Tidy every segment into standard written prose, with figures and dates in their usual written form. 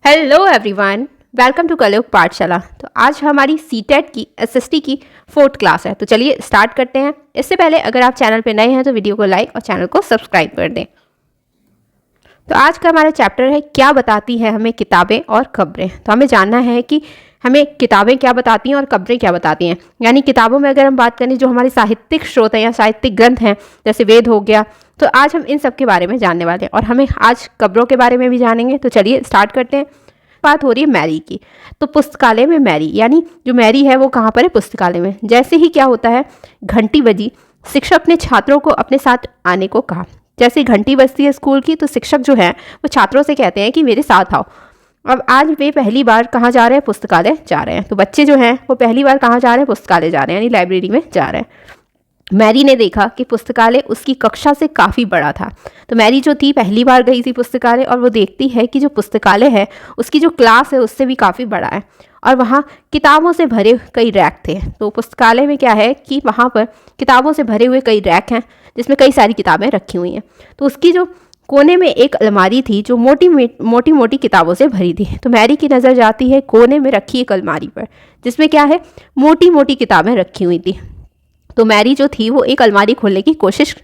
Hello everyone, welcome to कलयुग पाठशाला। तो आज हमारी सीटेट की एसएसटी की 4th क्लास है। तो चलिए स्टार्ट करते हैं। इससे पहले अगर आप चैनल पे नए हैं तो वीडियो को लाइक और चैनल को सब्सक्राइब कर दें। तो आज का हमारा चैप्टर है क्या बताती है हमें किताबें और खबरें। तो हमें जानना है कि हमें किताबें क्या बताती हैं और खबरें क्या बताती हैं। यानी किताबों में अगर हम बात करें जो हमारे साहित्यिक स्रोत हैं या साहित्यिक ग्रंथ हैं, जैसे वेद हो गया, तो आज हम इन सब के बारे में जानने वाले हैं और हमें आज खबरों के बारे में भी जानेंगे। तो चलिए स्टार्ट करते हैं। बात हो रही है मैरी की। तो पुस्तकालय में मैरी, यानी जो मैरी है वो कहाँ पर है? पुस्तकालय में। जैसे ही क्या होता है, घंटी बजी, शिक्षक ने छात्रों को अपने साथ आने को कहा। जैसे घंटी बजती है स्कूल की तो शिक्षक जो है वो छात्रों से कहते हैं कि मेरे साथ आओ। अब आज वे पहली बार कहाँ जा रहे हैं? पुस्तकालय जा रहे हैं। तो बच्चे जो हैं वो पहली बार कहाँ जा रहे हैं? पुस्तकालय जा रहे हैं, यानी लाइब्रेरी में जा रहे हैं। मैरी ने देखा कि पुस्तकालय उसकी कक्षा से काफ़ी बड़ा था। तो मैरी जो थी पहली बार गई थी पुस्तकालय और वो देखती है कि जो पुस्तकालय है उसकी जो क्लास है उससे भी काफ़ी बड़ा है और वहाँ किताबों से भरे कई रैक थे। तो पुस्तकालय में क्या है कि वहाँ पर किताबों से भरे हुए कई रैक हैं जिसमें कई सारी किताबें रखी हुई हैं। तो उसकी जो कोने में एक अलमारी थी जो मोटी मोटी किताबों से भरी थी। तो मैरी की नज़र जाती है कोने में रखी एक अलमारी पर जिसमें क्या है, मोटी मोटी किताबें रखी हुई थी। तो मैरी जो थी वो एक अलमारी खोलने की कोशिश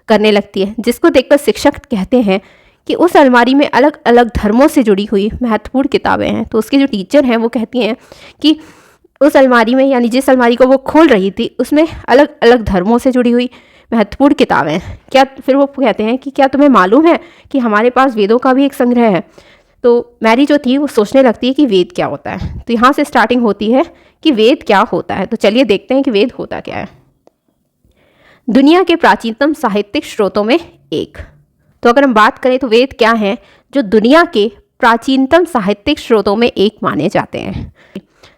करने लगती है, जिसको देखकर शिक्षक कहते हैं कि उस अलमारी में अलग अलग धर्मों से जुड़ी हुई महत्वपूर्ण किताबें हैं। तो उसकी जो टीचर हैं वो कहती हैं कि उस अलमारी में, यानी जिस अलमारी को वो खोल रही थी, उसमें अलग अलग धर्मों से जुड़ी हुई महत्वपूर्ण किताबें हैं। क्या फिर वो कहते हैं कि क्या तुम्हें मालूम है कि हमारे पास वेदों का भी एक संग्रह है। तो मैरी जो थी वो सोचने लगती है कि वेद क्या होता है। तो यहाँ से स्टार्टिंग होती है कि वेद क्या होता है। तो चलिए देखते हैं कि वेद होता क्या है। दुनिया के प्राचीनतम साहित्यिक स्रोतों में एक। तो अगर हम बात करें तो वेद क्या हैं? जो दुनिया के प्राचीनतम साहित्यिक स्रोतों में एक माने जाते हैं।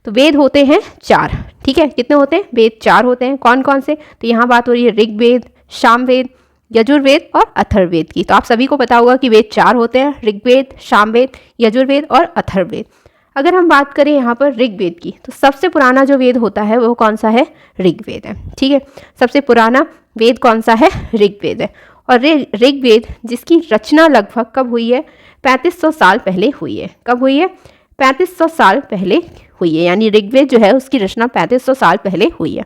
तो वेद होते हैं 4। ठीक है, कितने होते हैं? वेद 4 होते हैं। कौन कौन से? तो यहाँ बात हो रही है ऋग्वेद, सामवेद, यजुर्वेद और अथर्ववेद की। तो आप सभी को पता होगा कि वेद 4 होते हैं, ऋग्वेद, सामवेद, यजुर्वेद और अथर्ववेद। अगर हम बात करें यहाँ पर ऋग्वेद की, तो सबसे पुराना जो वेद होता है वो कौन सा है? ऋग्वेद है। ठीक है, सबसे पुराना वेद कौन सा है? ऋग्वेद है। और ऋग्वेद जिसकी रचना लगभग कब हुई है? 3500 साल पहले हुई है। कब हुई है? 3500 साल पहले हुई है, यानी ऋग्वेद जो है उसकी रचना 3500 साल पहले हुई है।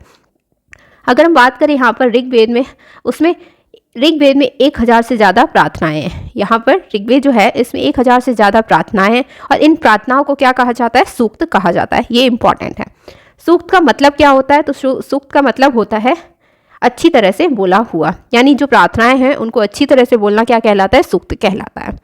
अगर हम बात करें यहाँ पर ऋग्वेद में, उसमें ऋग्वेद में 1000 से ज़्यादा प्रार्थनाएं हैं। यहाँ पर ऋग्वेद जो है इसमें 1000 से ज़्यादा प्रार्थनाएं हैं और इन प्रार्थनाओं को क्या कहा जाता है? सूक्त कहा जाता है। ये इंपॉर्टेंट है। सूक्त का मतलब क्या होता है? तो सूक्त का मतलब होता है अच्छी तरह से बोला हुआ, यानी जो प्रार्थनाएं हैं उनको अच्छी तरह से बोलना क्या कहलाता है? सूक्त कहलाता है।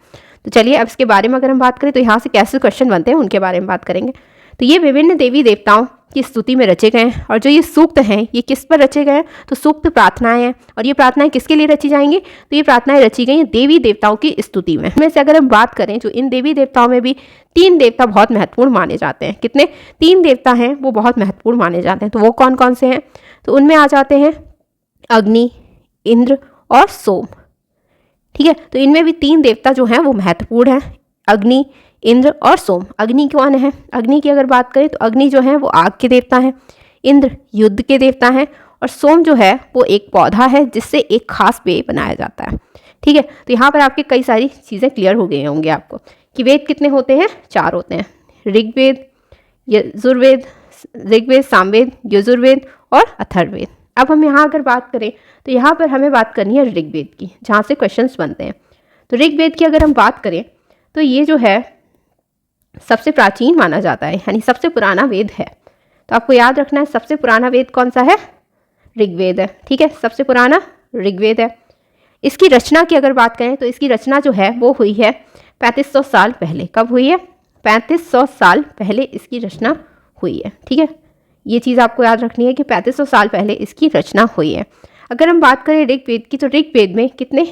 तो चलिए अब इसके बारे में अगर हम बात करें तो यहाँ से कैसे क्वेश्चन बनते हैं उनके बारे में बात करेंगे। तो ये विभिन्न देवी देवताओं की स्तुति में रचे गए हैं और जो ये सूक्त हैं ये किस पर रचे गए हैं? तो सूक्त प्रार्थनाएं हैं। और ये प्रार्थनाएं किसके लिए रची जाएंगी? तो ये प्रार्थनाएं रची गई हैं देवी देवताओं की स्तुति में। इनमें से अगर हम बात करें जो इन देवी देवताओं में भी 3 देवता बहुत महत्वपूर्ण माने जाते हैं। कितने? 3 देवता हैं वो बहुत महत्वपूर्ण माने जाते हैं। तो वो कौन कौन से हैं? तो उनमें आ जाते हैं अग्नि, इंद्र और सोम। ठीक है, तो इनमें भी 3 देवता जो हैं वो महत्वपूर्ण हैं, अग्नि, इंद्र और सोम। अग्नि कौन है? अग्नि की अगर बात करें तो अग्नि जो है वो आग के देवता हैं, इंद्र युद्ध के देवता हैं और सोम जो है वो एक पौधा है जिससे एक खास पेय बनाया जाता है। ठीक है, तो यहाँ पर आपके कई सारी चीज़ें क्लियर हो गई होंगी आपको कि वेद कितने होते हैं? 4 होते हैं, ऋग्वेद, यजुर्वेद, सामवेद, यजुर्वेद और अथर्ववेद। अब हम यहाँ अगर बात करें तो यहाँ पर हमें बात करनी है ऋग्वेद की, जहाँ से क्वेश्चंस बनते हैं। तो ऋग्वेद की अगर हम बात करें तो ये जो है सबसे प्राचीन माना जाता है, यानी सबसे पुराना वेद है। तो आपको याद रखना है सबसे पुराना वेद कौन सा है? ऋग्वेद है। ठीक है, सबसे पुराना ऋग्वेद है। इसकी रचना की अगर बात करें तो इसकी रचना जो है वो हुई है 3500 साल पहले। कब हुई है? 3500 साल पहले इसकी रचना हुई है। ठीक है, ये चीज़ आपको याद रखनी है कि 3500 साल पहले इसकी रचना हुई है। अगर हम बात करें ऋग्वेद की तो ऋग्वेद में कितने,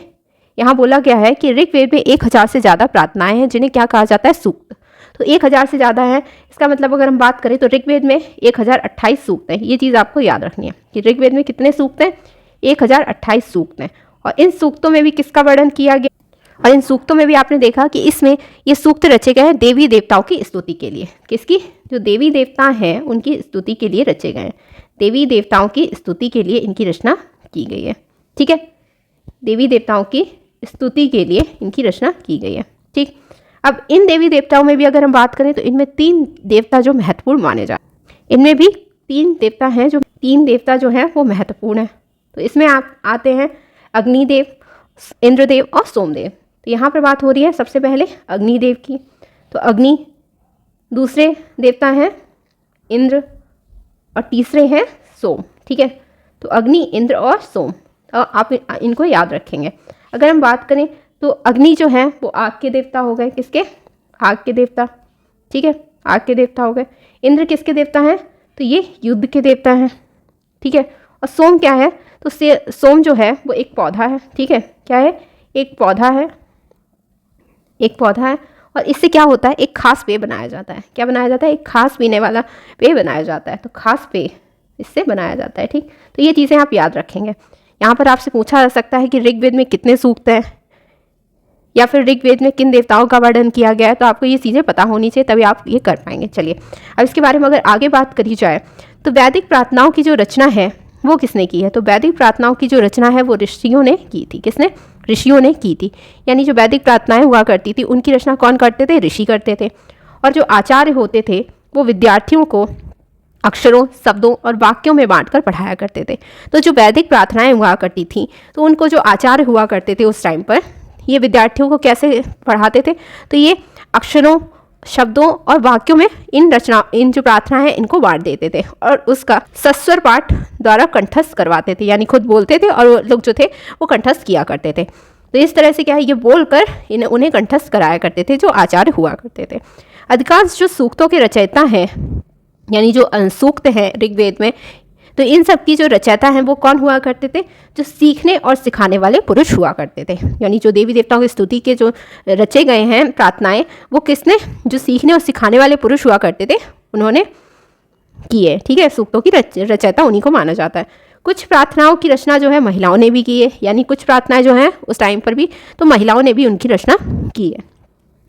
यहाँ बोला गया है कि ऋग्वेद में 1000 से ज़्यादा प्रार्थनाएं हैं जिन्हें क्या कहा जाता है? सूक्त। तो 1000 से ज़्यादा है, इसका मतलब अगर हम बात करें तो ऋग्वेद में 1028 सूक्त हैं। ये चीज़ आपको याद रखनी है कि ऋग्वेद में कितने सूक्त हैं? 1028 सूक्त हैं। और इन सूक्तों में भी किसका वर्णन किया गया? और इन सूक्तों में भी आपने देखा कि इसमें ये सूक्त रचे गए हैं देवी देवताओं की स्तुति के लिए। किसकी? जो देवी देवता हैं उनकी स्तुति के लिए रचे गए हैं। देवी देवताओं की स्तुति के लिए इनकी रचना की गई है। ठीक है, देवी देवताओं की स्तुति के लिए इनकी रचना की गई है। ठीक, अब इन देवी देवताओं में भी अगर हम बात करें तो इनमें 3 देवता जो महत्वपूर्ण माने जाते हैं। इनमें भी 3 देवता हैं, जो 3 देवता जो हैं वो महत्वपूर्ण हैं। तो इसमें आप आते हैं अग्निदेव, इंद्रदेव और सोमदेव। तो यहाँ पर बात हो रही है सबसे पहले अग्निदेव की। तो अग्नि, दूसरे देवता हैं इंद्र और तीसरे हैं सोम। ठीक है, तो अग्नि, इंद्र और सोम, तो आप इनको याद रखेंगे। अगर हम बात करें तो अग्नि जो है वो आग के देवता हो गए। किसके? आग के देवता। ठीक है, आग के देवता हो गए। इंद्र किसके देवता हैं? तो ये युद्ध के देवता हैं। ठीक है, और सोम क्या है? तो सोम जो है वो एक पौधा है। ठीक है, क्या है? एक पौधा है, एक पौधा है। और इससे क्या होता है? एक खास पेय बनाया जाता है। क्या बनाया जाता है? एक खास पीने वाला पेय बनाया जाता है। तो खास पेय इससे बनाया जाता है। ठीक, तो ये चीज़ें आप याद रखेंगे। यहाँ पर आपसे पूछा जा सकता है कि ऋग्वेद में कितने सूक्त हैं, या फिर ऋग्वेद में किन देवताओं का वर्णन किया गया है। तो आपको ये चीज़ें पता होनी चाहिए, तभी आप ये कर पाएंगे। चलिए अब इसके बारे में अगर आगे बात करी जाए तो वैदिक प्रार्थनाओं की जो रचना है वो किसने की है? तो वैदिक प्रार्थनाओं की जो रचना है वो ऋषियों ने की थी। किसने? ऋषियों ने की थी। यानी जो वैदिक प्रार्थनाएं हुआ करती थी उनकी रचना कौन करते थे? ऋषि करते थे। और जो आचार्य होते थे वो विद्यार्थियों को अक्षरों, शब्दों और वाक्यों में बांटकर पढ़ाया करते थे। तो जो वैदिक प्रार्थनाएं हुआ करती थी तो उनको जो आचार्य हुआ करते थे उस टाइम पर, ये विद्यार्थियों को कैसे पढ़ाते थे? तो ये अक्षरों, शब्दों और वाक्यों में इन जो प्रार्थना है इनको बांट देते थे और उसका सस्वर पाठ द्वारा कंठस्थ करवाते थे। यानी खुद बोलते थे और वो लोग जो थे वो कंठस्थ किया करते थे। तो इस तरह से क्या है, ये बोलकर उन्हें कंठस्थ कराया करते थे जो आचार्य हुआ करते थे। अधिकांश जो सूक्तों के रचयिता हैं, यानी जो सूक्त हैं ऋग्वेद में, तो इन सब की जो रचयिता हैं वो कौन हुआ करते थे? जो सीखने और सिखाने वाले पुरुष हुआ करते थे। यानी जो देवी देवताओं की स्तुति के जो रचे गए हैं प्रार्थनाएं, वो किसने? जो सीखने और सिखाने वाले पुरुष हुआ करते थे उन्होंने किए। ठीक है, सूक्तों की रचयिता उन्हीं को माना जाता है। कुछ प्रार्थनाओं की रचना जो है महिलाओं ने भी की है। यानी कुछ प्रार्थनाएं जो हैं उस टाइम पर भी तो महिलाओं ने भी उनकी रचना की है।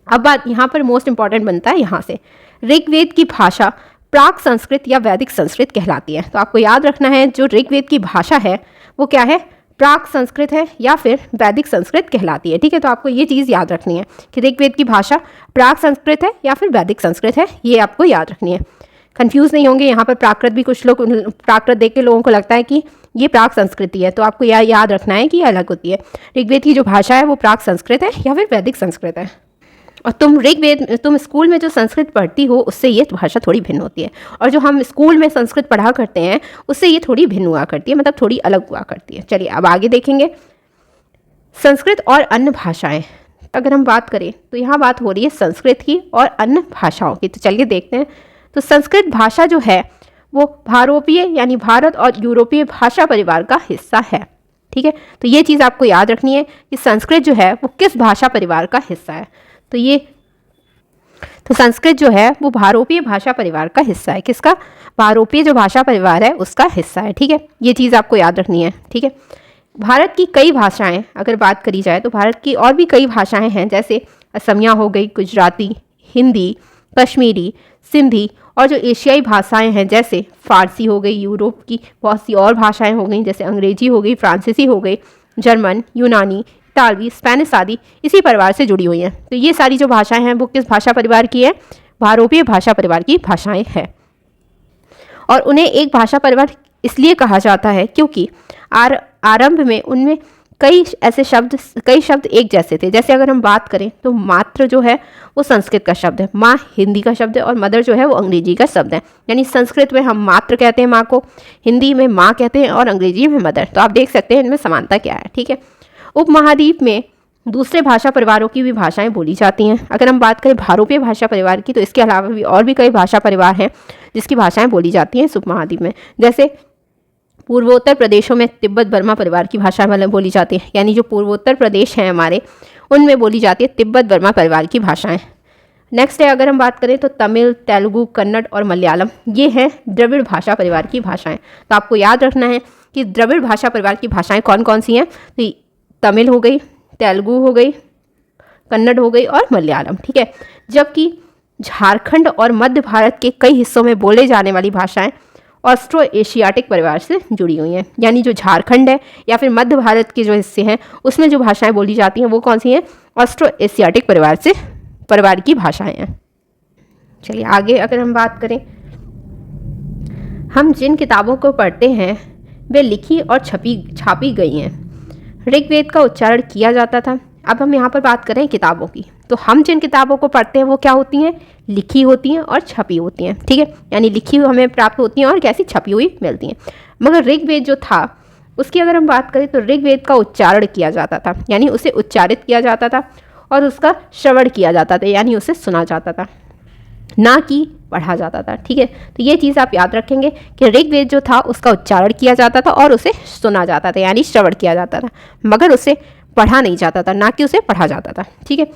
अब बात यहाँ पर मोस्ट इंपॉर्टेंट बनता है यहाँ से, ऋग्वेद की भाषा प्राक संस्कृत या वैदिक संस्कृत कहलाती है। तो आपको याद रखना है जो ऋग्वेद की भाषा है वो क्या है? प्राक संस्कृत है या फिर वैदिक संस्कृत कहलाती है। ठीक है, तो आपको ये चीज़ याद रखनी है कि ऋग्वेद की भाषा प्राक संस्कृत है या फिर वैदिक संस्कृत है, ये आपको याद रखनी है। कंफ्यूज नहीं होंगे। यहाँ पर प्राकृत भी, कुछ लोग प्राकृत देख के लोगों को लगता है कि ये प्राक संस्कृति है, तो आपको यह याद रखना है कि ये अलग होती है। ऋग्वेद की जो भाषा है वो प्राक संस्कृत है या फिर वैदिक संस्कृत है। और तुम स्कूल में जो संस्कृत पढ़ती हो उससे ये भाषा थोड़ी भिन्न होती है, और जो हम स्कूल में संस्कृत पढ़ा करते हैं उससे ये थोड़ी भिन्न हुआ करती है, मतलब थोड़ी अलग हुआ करती है। चलिए अब आगे देखेंगे संस्कृत और अन्य भाषाएं। अगर हम बात करें तो यहाँ बात हो रही है संस्कृत की और अन्य भाषाओं की। तो चलिए देखते हैं। तो संस्कृत भाषा जो है वो भारोपीय यानी भारत और यूरोपीय भाषा परिवार का हिस्सा है। ठीक है, तो ये चीज़ आपको याद रखनी है कि संस्कृत जो है वो किस भाषा परिवार का हिस्सा है। तो संस्कृत जो है वो भारोपीय भाषा परिवार का हिस्सा है। किसका? भारोपीय जो भाषा परिवार है उसका हिस्सा है। ठीक है, ये चीज़ आपको याद रखनी है। ठीक है, भारत की कई भाषाएं अगर बात करी जाए तो भारत की और भी कई भाषाएं हैं, जैसे असमिया हो गई, गुजराती, हिंदी, कश्मीरी, सिंधी, और जो एशियाई भाषाएं हैं जैसे फारसी हो गई, यूरोप की बहुत सी और भाषाएं हो गई जैसे अंग्रेजी हो गई, फ्रांसीसी हो गई, जर्मन, यूनानी, इतालवी, स्पेनिश आदि इसी परिवार से जुड़ी हुई हैं। तो ये सारी जो भाषाएं हैं वो किस भाषा परिवार की है? भारोपीय भाषा परिवार की भाषाएं हैं। और उन्हें एक भाषा परिवार इसलिए कहा जाता है क्योंकि आरंभ में उनमें कई शब्द एक जैसे थे। जैसे अगर हम बात करें तो मात्र जो है वो संस्कृत का शब्द है, माँ हिंदी का शब्द है, और मदर जो है वो अंग्रेजी का शब्द है। यानी संस्कृत में हम मात्र कहते हैं माँ को, हिंदी में माँ कहते हैं और अंग्रेजी में मदर। तो आप देख सकते हैं इनमें समानता क्या है। ठीक है, उपमहाद्वीप में दूसरे भाषा परिवारों की भी भाषाएं बोली जाती हैं। अगर हम बात करें भारोपीय भाषा परिवार की तो इसके अलावा भी और भी कई भाषा परिवार हैं जिसकी भाषाएं बोली जाती हैं इस उपमहाद्वीप में। जैसे पूर्वोत्तर प्रदेशों में तिब्बत बर्मा परिवार की भाषाएं बोली जाती हैं। यानी जो पूर्वोत्तर प्रदेश हैं हमारे उनमें बोली जाती है तिब्बत बर्मा परिवार की भाषाएं। नेक्स्ट है अगर हम बात करें तो तमिल, तेलुगु, कन्नड़ और मलयालम, ये हैं द्रविड़ भाषा परिवार की भाषाएं। तो आपको याद रखना है कि द्रविड़ भाषा परिवार की भाषाएं कौन कौन सी हैं? तो तमिल हो गई, तेलुगु हो गई, कन्नड़ हो गई और मलयालम। ठीक है, जबकि झारखंड और मध्य भारत के कई हिस्सों में बोले जाने वाली भाषाएं ऑस्ट्रो एशियाटिक परिवार से जुड़ी हुई हैं। यानी जो झारखंड है या फिर मध्य भारत के जो हिस्से हैं उसमें जो भाषाएं बोली जाती हैं वो कौन सी हैं? ऑस्ट्रो एशियाटिक परिवार से परिवार की भाषाएं हैं। चलिए आगे अगर हम बात करें, हम जिन किताबों को पढ़ते हैं वे लिखी और छापी गई हैं। ऋग्वेद का उच्चारण किया जाता था। अब हम यहाँ पर बात करें किताबों की, तो हम जिन किताबों को पढ़ते हैं वो क्या होती हैं, लिखी होती हैं और छपी होती हैं। ठीक है, यानी लिखी हुई हमें प्राप्त होती हैं और कैसी छपी हुई मिलती हैं। मगर ऋग्वेद जो था उसकी अगर हम बात करें तो ऋग्वेद का उच्चारण किया जाता था, यानी उसे उच्चारित किया जाता था और उसका श्रवण किया जाता था, यानी उसे सुना जाता था, ना कि पढ़ा जाता था। ठीक है, तो ये चीज़ आप याद रखेंगे कि ऋग्वेद जो था उसका उच्चारण किया जाता था और उसे सुना जाता था, यानी श्रवण किया जाता था, मगर उसे पढ़ा नहीं जाता था, ना कि उसे पढ़ा जाता था। ठीक है,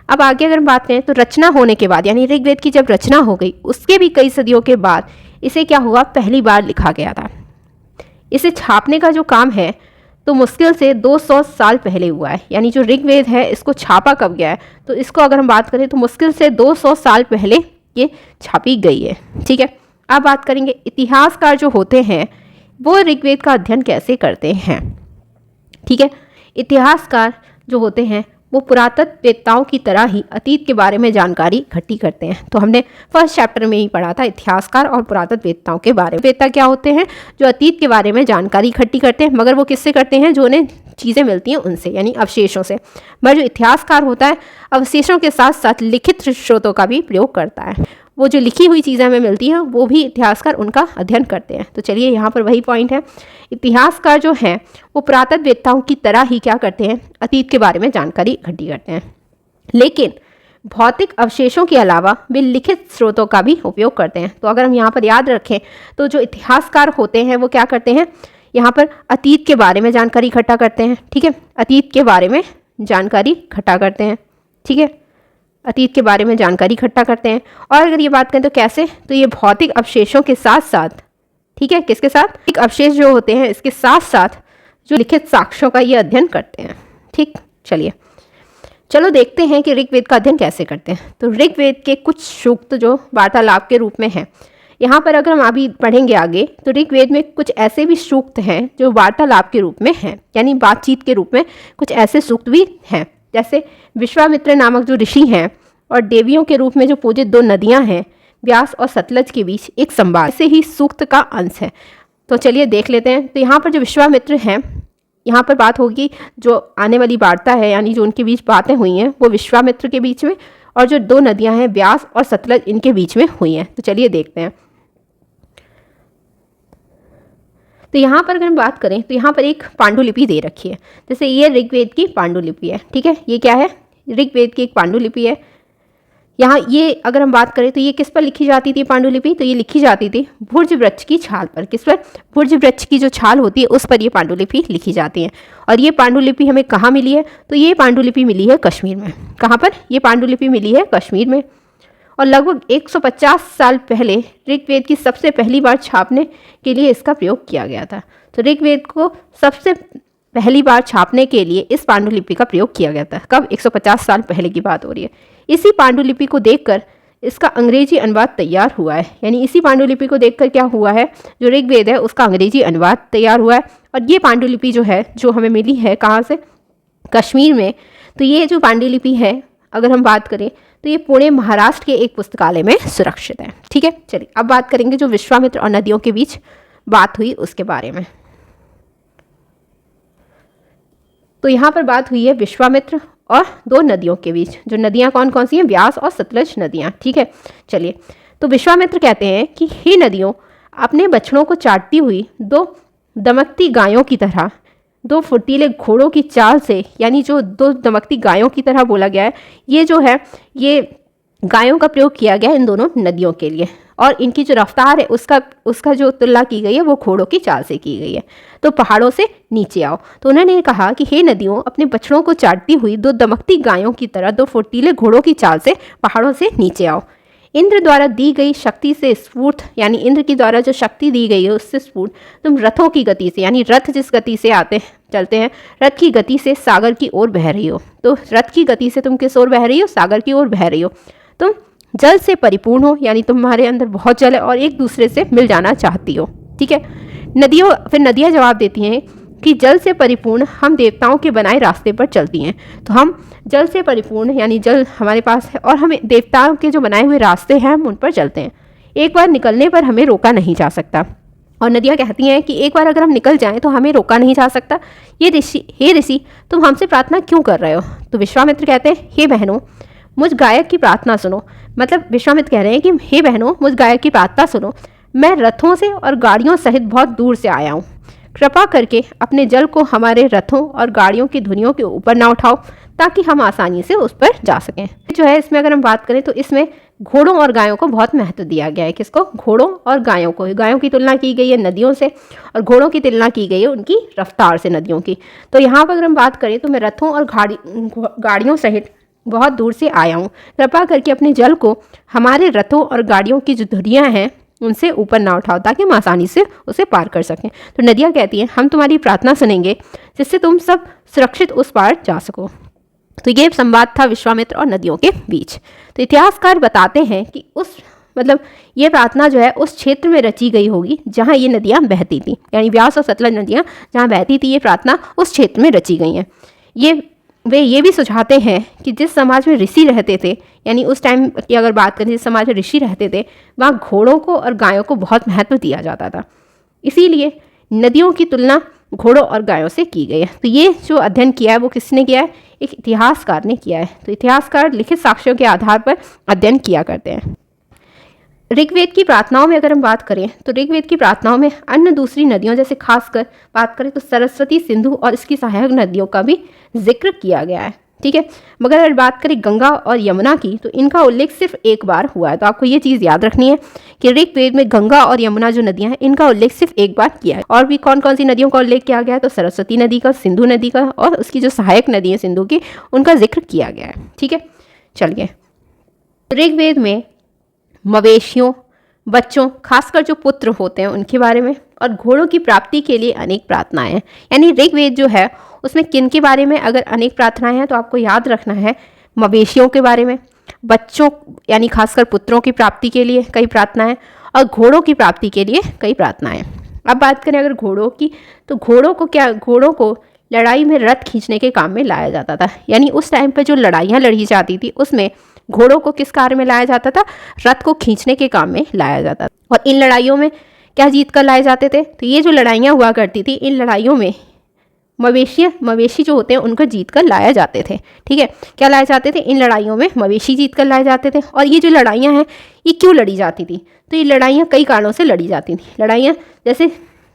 अब आगे अगर हम बात करें तो रचना होने के बाद, यानी ऋग्वेद की जब रचना हो गई उसके भी कई सदियों के बाद इसे क्या हुआ, पहली बार लिखा गया था। इसे छापने का जो काम है तो मुश्किल से 200 साल पहले हुआ है, यानी जो ऋग्वेद है इसको छापा कब गया है, तो इसको अगर हम बात करें तो मुश्किल से 200 साल पहले ये छापी गई है। ठीक है, अब बात करेंगे इतिहासकार जो होते हैं वो ऋग्वेद का अध्ययन कैसे करते हैं। ठीक है, इतिहासकार जो होते हैं वो पुरातत्ववेत्ताओं की तरह ही अतीत के बारे में जानकारी इकट्ठी करते हैं। तो हमने फर्स्ट चैप्टर में ही पढ़ा था इतिहासकार और पुरातत्ववेत्ताओं के बारे में। वेत्ता क्या होते हैं, जो अतीत के बारे में जानकारी इकट्ठी करते हैं, मगर वो किससे करते हैं, जो उन्हें चीज़ें मिलती हैं उनसे, यानी अवशेषों से। मगर जो इतिहासकार होता है अवशेषों के साथ साथ लिखित स्रोतों का भी प्रयोग करता है। वो जो लिखी हुई चीज़ें हमें मिलती हैं वो भी इतिहासकार उनका अध्ययन करते हैं। तो चलिए यहाँ पर वही पॉइंट है, इतिहासकार जो हैं वो पुरातत्ववेत्ताओं की तरह ही क्या करते हैं, अतीत के बारे में जानकारी इकट्ठी करते हैं, लेकिन भौतिक अवशेषों के अलावा वे लिखित स्रोतों का भी उपयोग करते हैं। तो अगर हम यहाँ पर याद रखें तो जो इतिहासकार होते हैं वो क्या करते हैं, यहाँ पर अतीत के बारे में जानकारी इकट्ठा करते हैं। ठीक है, अतीत के बारे में जानकारी इकट्ठा करते हैं। ठीक है, अतीत के बारे में जानकारी इकट्ठा करते हैं। और अगर ये बात करें तो कैसे, तो ये भौतिक अवशेषों के साथ साथ, ठीक है, किसके साथ, एक अवशेष जो होते हैं इसके साथ साथ जो लिखित साक्ष्यों का ये अध्ययन करते हैं। ठीक, चलो देखते हैं कि ऋग्वेद का अध्ययन कैसे करते हैं। तो ऋग्वेद के कुछ सूक्त जो वार्तालाप के रूप में हैं, यहाँ पर अगर हम अभी पढ़ेंगे आगे तो ऋग्वेद में कुछ ऐसे भी सूक्त हैं जो वार्तालाप के रूप में हैं, यानी बातचीत के रूप में कुछ ऐसे सूक्त भी हैं, जैसे विश्वामित्र नामक जो ऋषि हैं और देवियों के रूप में जो पूजित 2 नदियां हैं, व्यास और सतलज के बीच एक संवाद से ही सूक्त का अंश है। तो चलिए देख लेते हैं। तो यहाँ पर जो विश्वामित्र हैं, यहाँ पर बात होगी जो आने वाली वार्ता है, यानी जो उनके बीच बातें हुई हैं वो विश्वामित्र के बीच में, और जो 2 नदियां हैं व्यास और सतलज इनके बीच में हुई हैं। तो चलिए देखते हैं। तो यहाँ पर अगर हम बात करें तो यहाँ पर एक पांडुलिपि दे रखी है, जैसे ये ऋग्वेद की पांडुलिपि है। ठीक है, ये क्या है, ऋग्वेद की एक पांडुलिपि है। यहाँ ये अगर हम बात करें तो ये किस पर लिखी जाती थी पांडुलिपि, तो ये लिखी जाती थी भुर्ज वृक्ष की छाल पर। किस पर, भुर्ज वृक्ष की जो छाल होती है उस पर ये पांडुलिपि लिखी जाती है। और ये पांडुलिपि हमें कहाँ मिली है, तो ये पांडुलिपि मिली है कश्मीर में। कहाँ पर, ये पांडुलिपि मिली है कश्मीर में। और लगभग 150 साल पहले ऋग्वेद की सबसे पहली बार छापने के लिए इसका प्रयोग किया गया था। तो ऋग्वेद को सबसे पहली बार छापने के लिए इस पांडुलिपि का प्रयोग किया गया था। कब, 150 साल पहले की बात हो रही है। इसी पांडुलिपि को देखकर इसका अंग्रेजी अनुवाद तैयार हुआ है, यानी इसी पांडुलिपि को देखकर क्या हुआ है, जो ऋग्वेद है उसका अंग्रेजी अनुवाद तैयार हुआ है। और ये पांडुलिपि जो है जो हमें मिली है कहाँ से, कश्मीर में। तो ये जो पांडुलिपि है अगर हम बात करें तो ये पुणे महाराष्ट्र के एक पुस्तकालय में सुरक्षित है। ठीक है, चलिए अब बात करेंगे जो विश्वामित्र और नदियों के बीच बात हुई उसके बारे में। तो यहाँ पर बात हुई है विश्वामित्र और 2 नदियों के बीच। जो नदियाँ कौन कौन सी हैं, व्यास और सतलज नदियाँ। ठीक है, चलिए तो विश्वामित्र कहते हैं कि हे नदियों, अपने बछड़ों को चाटती हुई 2 दमकती गायों की तरह, 2 फुर्तीले घोड़ों की चाल से, यानी जो 2 दमकती गायों की तरह बोला गया है, ये जो है ये गायों का प्रयोग किया गया है इन दोनों नदियों के लिए। और इनकी जो रफ्तार है उसका जो तुलना की गई है वो घोड़ों की चाल से की गई है। तो पहाड़ों से नीचे आओ। तो उन्होंने कहा कि हे नदियों, अपने बछड़ों को चाटती हुई 2 दमकती गायों की तरह 2 फुर्तीले घोड़ों की चाल से पहाड़ों से नीचे आओ। इंद्र द्वारा दी गई शक्ति से स्फूर्त, यानी इंद्र की द्वारा जो शक्ति दी गई है उससे स्फूर्त तुम रथों की गति से, यानी रथ जिस गति से चलते हैं, रथ की गति से सागर की ओर बह रही हो। तो रथ की गति से तुम किस ओर बह रही हो, सागर की ओर बह रही हो। तुम जल से परिपूर्ण हो, यानी तुम्हारे अंदर बहुत जल है और एक दूसरे से मिल जाना चाहती हो। ठीक है, फिर नदियाँ जवाब देती हैं कि जल से परिपूर्ण हम देवताओं के बनाए रास्ते पर चलती हैं। तो हम जल से परिपूर्ण यानी जल हमारे पास है और हमें देवताओं के जो बनाए हुए रास्ते हैं हम उन पर चलते हैं। एक बार निकलने पर हमें रोका नहीं जा सकता। और नदियाँ कहती हैं कि एक बार अगर हम निकल जाएं तो हमें रोका नहीं जा सकता। हे ऋषि तुम हमसे प्रार्थना क्यों कर रहे हो? तो विश्वामित्र कहते हैं, हे बहनों मुझ गायक की प्रार्थना सुनो। मतलब विश्वामित्र कह रहे हैं कि हे बहनों मुझ गायक की प्रार्थना सुनो, मैं रथों से और गाड़ियों सहित बहुत दूर से आया हूँ। कृपा करके अपने जल को हमारे रथों और गाड़ियों की धुनियों के ऊपर ना उठाओ ताकि हम आसानी से उस पर जा सकें। जो है इसमें अगर हम बात करें तो इसमें घोड़ों और गायों को बहुत महत्व दिया गया है। किसको? घोड़ों और गायों को। गायों की तुलना की गई है नदियों से और घोड़ों की तुलना की गई है उनकी रफ्तार से नदियों की। तो यहाँ पर अगर हम बात करें तो मैं रथों और गाड़ियों सहित बहुत दूर से आया हूँ। कृपा करके अपने जल को हमारे रथों और गाड़ियों की जो धुरियाँ हैं उनसे ऊपर ना उठाओ ताकि हम आसानी से उसे पार कर सकें। तो नदियाँ कहती हैं हम तुम्हारी प्रार्थना सुनेंगे जिससे तुम सब सुरक्षित उस पार जा सको। तो ये संवाद था विश्वामित्र और नदियों के बीच। तो इतिहासकार बताते हैं कि ये प्रार्थना जो है उस क्षेत्र में रची गई होगी जहाँ ये नदियाँ बहती थी, यानी व्यास और सतलज नदियाँ जहाँ बहती थी, ये प्रार्थना उस क्षेत्र में रची गई हैं। वे ये भी सुझाते हैं कि जिस समाज में ऋषि रहते थे, यानी उस टाइम की अगर बात करें जिस समाज में ऋषि रहते थे, वहाँ घोड़ों को और गायों को बहुत महत्व दिया जाता था। इसीलिए नदियों की तुलना घोड़ों और गायों से की गई है। तो ये जो अध्ययन किया है वो किसने किया है? एक इतिहासकार ने किया है। तो इतिहासकार लिखित साक्ष्यों के आधार पर अध्ययन किया करते हैं। ऋग्वेद की प्रार्थनाओं में अगर हम बात करें तो ऋग्वेद की प्रार्थनाओं में अन्य दूसरी नदियों जैसे खासकर बात करें तो सरस्वती, सिंधु और इसकी सहायक नदियों का भी जिक्र किया गया है। ठीक है, मगर अगर बात करें गंगा और यमुना की तो इनका उल्लेख सिर्फ एक बार हुआ है। तो आपको ये चीज़ याद रखनी है कि ऋग्वेद में गंगा और यमुना जो नदियां हैं इनका उल्लेख सिर्फ एक बार किया है। और भी कौन कौन सी नदियों का उल्लेख किया गया है? तो सरस्वती नदी का, सिंधु नदी का और उसकी जो सहायक नदी है सिंधु की, उनका जिक्र किया गया है। ठीक है, चलिए ऋग्वेद में मवेशियों, बच्चों, खासकर जो पुत्र होते हैं उनके बारे में और घोड़ों की प्राप्ति के लिए अनेक प्रार्थनाएं हैं। यानी ऋग्वेद जो है उसमें किन के बारे में अगर अनेक प्रार्थनाएं हैं तो आपको याद रखना है मवेशियों के बारे में, बच्चों यानी खासकर पुत्रों की प्राप्ति के लिए कई प्रार्थनाएं और घोड़ों की प्राप्ति के लिए कई प्रार्थनाएं। अब बात करें अगर घोड़ों की तो घोड़ों को लड़ाई में रथ खींचने के काम में लाया जाता था। यानी उस टाइम पर जो लड़ाइयाँ लड़ी जाती थी उसमें घोड़ों को किस कार्य में लाया जाता था? रथ को खींचने के काम में लाया जाता था। और इन लड़ाइयों में क्या जीत कर लाए जाते थे? तो ये जो लड़ाइयाँ हुआ करती थी इन लड़ाइयों में मवेशी जो होते हैं उनको जीत कर लाए जाते थे। ठीक है, क्या लाए जाते थे? इन लड़ाइयों में मवेशी जीत कर लाए जाते थे। और ये जो लड़ाइयाँ हैं ये क्यों लड़ी जाती थी? तो ये लड़ाइयाँ कई कारणों से लड़ी जाती थी। लड़ाइयाँ जैसे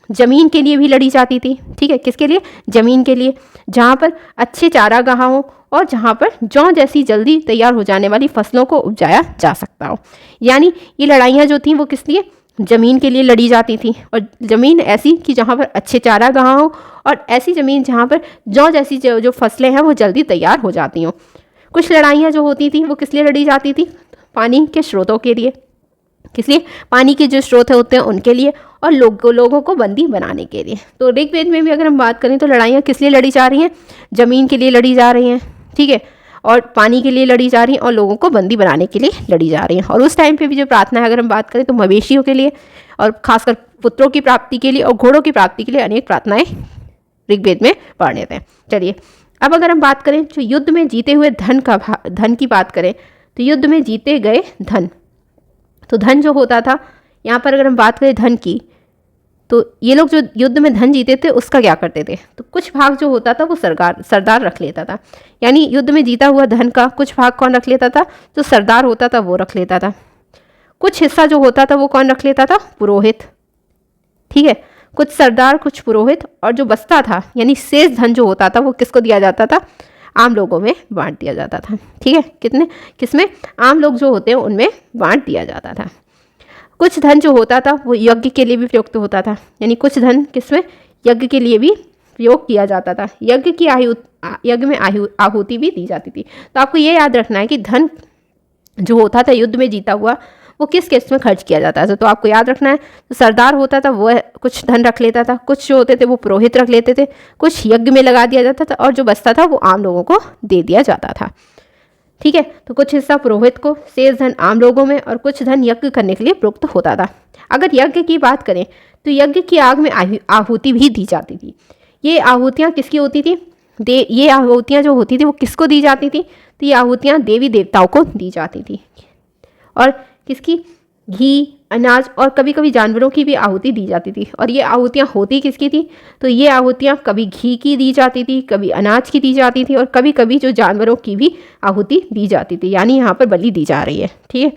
ज़मीन के लिए भी लड़ी जाती थी। ठीक है, किसके लिए? ज़मीन के लिए, जहाँ पर अच्छे चारागाह हों और जहाँ पर जौ जैसी जल्दी तैयार हो जाने वाली फसलों को उपजाया जा सकता हो। यानी ये लड़ाइयाँ जो थी वो किस लिए? ज़मीन के लिए लड़ी जाती थी। और ज़मीन ऐसी कि जहाँ पर अच्छे चारागाह हों और ऐसी ज़मीन जहाँ पर जौ जैसी जो फसलें हैं वो जल्दी तैयार हो जाती हों। कुछ लड़ाइयाँ जो होती थी वो किस लिए लड़ी जाती थी? पानी के स्रोतों के लिए। किस लिए? पानी के जो स्रोत होते हैं उनके लिए और लोगों को बंदी बनाने के लिए। तो ऋग्वेद में भी अगर हम बात करें तो लड़ाइयाँ किस लिए लड़ी जा रही हैं? ज़मीन के लिए लड़ी जा रही हैं। ठीक है, और पानी के लिए लड़ी जा रही हैं और लोगों को बंदी बनाने के लिए लड़ी जा रही हैं। और उस टाइम पे भी जो प्रार्थना है अगर हम बात करें तो मवेशियों के लिए और खासकर पुत्रों की प्राप्ति के लिए और घोड़ों की प्राप्ति के लिए अनेक प्रार्थनाएं ऋग्वेद में पढ़ने थे। चलिए अब अगर हम बात करें जो युद्ध में जीते हुए धन की बात करें तो युद्ध में जीते गए धन, तो धन जो होता था यहाँ पर अगर हम बात करें धन की तो ये लोग जो युद्ध में धन जीते थे उसका क्या करते थे? तो कुछ भाग जो होता था वो सरदार रख लेता था। यानी युद्ध में जीता हुआ धन का कुछ भाग कौन रख लेता था? जो सरदार होता था वो रख लेता था। कुछ हिस्सा जो होता था वो कौन रख लेता था? पुरोहित। ठीक है, कुछ सरदार कुछ पुरोहित और जो बचता था यानी शेष धन जो होता था वो किसको दिया जाता था? आम लोगों में बांट दिया जाता था। ठीक है, किसमें? आम लोग जो होते हैं उनमें बांट दिया जाता था। कुछ धन जो होता था वो यज्ञ के लिए भी प्रयुक्त होता था। यानी कुछ धन किसमें? यज्ञ के लिए भी प्रयोग किया जाता था। यज्ञ में आहुति भी दी जाती थी। तो आपको ये याद रखना है कि धन जो होता था युद्ध में जीता हुआ वो किस केस में खर्च किया जाता था। तो आपको याद रखना है तो सरदार होता था वो कुछ धन रख लेता था, कुछ जो होते थे वो पुरोहित रख लेते थे, कुछ यज्ञ में लगा दिया जाता था और जो बचता था वो आम लोगों को दे दिया जाता था। ठीक है, तो कुछ हिस्सा पुरोहित को, शेष धन आम लोगों में और कुछ धन यज्ञ करने के लिए प्रयुक्त होता था। अगर यज्ञ की बात करें तो यज्ञ की आग में आहुति भी दी जाती थी। ये आहुतियाँ किसकी होती थी? ये आहुतियाँ जो होती थी वो किसको दी जाती थी? तो ये आहुतियाँ देवी देवताओं को दी जाती थी। और किसकी? घी, अनाज और कभी कभी जानवरों की भी आहुति दी जाती थी। और ये आहुतियाँ होती किसकी थी? तो ये आहुतियाँ कभी घी की दी जाती थी, कभी अनाज की दी जाती थी, और कभी कभी जो जानवरों की भी आहुति दी जाती थी, यानी यहाँ पर बलि दी जा रही है। ठीक है।